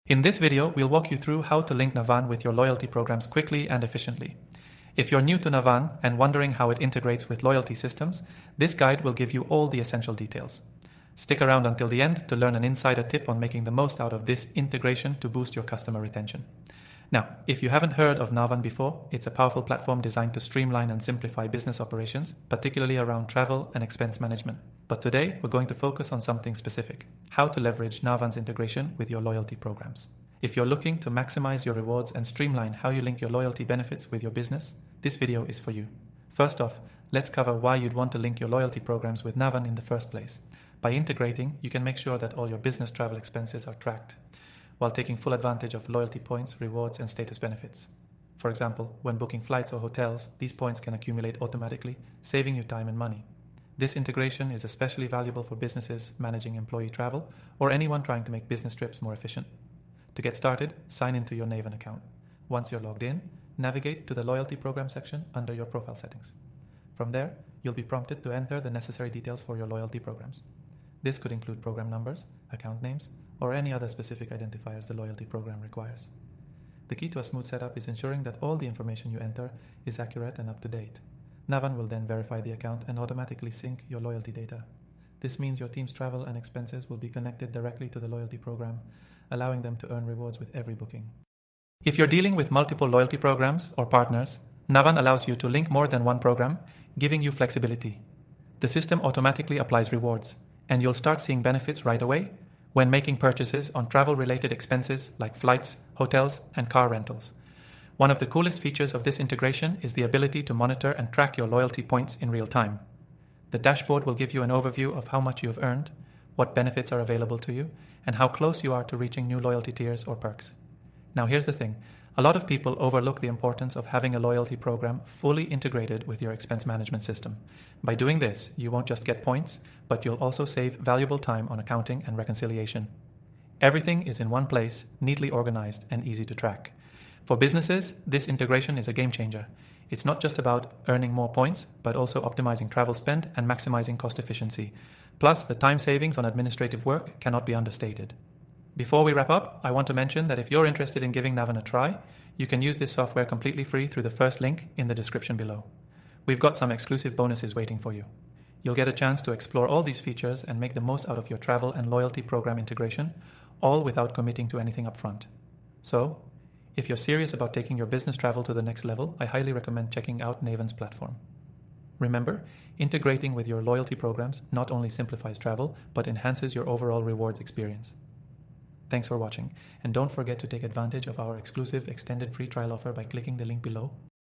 In this video, we'll walk you through how to link Navan with your loyalty programs quickly and efficiently. If you're new to Navan and wondering how it integrates with loyalty systems, this guide will give you all the essential details. Stick around until the end to learn an insider tip on making the most out of this integration to boost your customer retention. Now, if you haven't heard of Navan before, it's a powerful platform designed to streamline and simplify business operations, particularly around travel and expense management. But today, we're going to focus on something specific: how to leverage Navan's integration with your loyalty programs. If you're looking to maximize your rewards and streamline how you link your loyalty benefits with your business, this video is for you. First off, let's cover why you'd want to link your loyalty programs with Navan in the first place. By integrating, you can make sure that all your business travel expenses are tracked, while taking full advantage of loyalty points, rewards, and status benefits. For example, when booking flights or hotels, these points can accumulate automatically, saving you time and money. This integration is especially valuable for businesses managing employee travel or anyone trying to make business trips more efficient. To get started, sign into your Navan account. Once you're logged in, navigate to the loyalty program section under your profile settings. From there, you'll be prompted to enter the necessary details for your loyalty programs. This could include program numbers, account names, or any other specific identifiers the loyalty program requires. The key to a smooth setup is ensuring that all the information you enter is accurate and up to date. Navan will then verify the account and automatically sync your loyalty data. This means your team's travel and expenses will be connected directly to the loyalty program, allowing them to earn rewards with every booking. If you're dealing with multiple loyalty programs or partners, Navan allows you to link more than one program, giving you flexibility. The system automatically applies rewards, and you'll start seeing benefits right away when making purchases on travel-related expenses like flights, hotels, and car rentals. One of the coolest features of this integration is the ability to monitor and track your loyalty points in real time. The dashboard will give you an overview of how much you have earned, what benefits are available to you, and how close you are to reaching new loyalty tiers or perks. Now here's the thing. A lot of people overlook the importance of having a loyalty program fully integrated with your expense management system. By doing this, you won't just get points, but you'll also save valuable time on accounting and reconciliation. Everything is in one place, neatly organized, and easy to track. For businesses, this integration is a game changer. It's not just about earning more points, but also optimizing travel spend and maximizing cost efficiency. Plus, the time savings on administrative work cannot be understated. Before we wrap up, I want to mention that if you're interested in giving Navan a try, you can use this software completely free through the first link in the description below. We've got some exclusive bonuses waiting for you. You'll get a chance to explore all these features and make the most out of your travel and loyalty program integration, all without committing to anything upfront. So, if you're serious about taking your business travel to the next level, I highly recommend checking out Navan's platform. Remember, integrating with your loyalty programs not only simplifies travel, but enhances your overall rewards experience. Thanks for watching, and don't forget to take advantage of our exclusive extended free trial offer by clicking the link below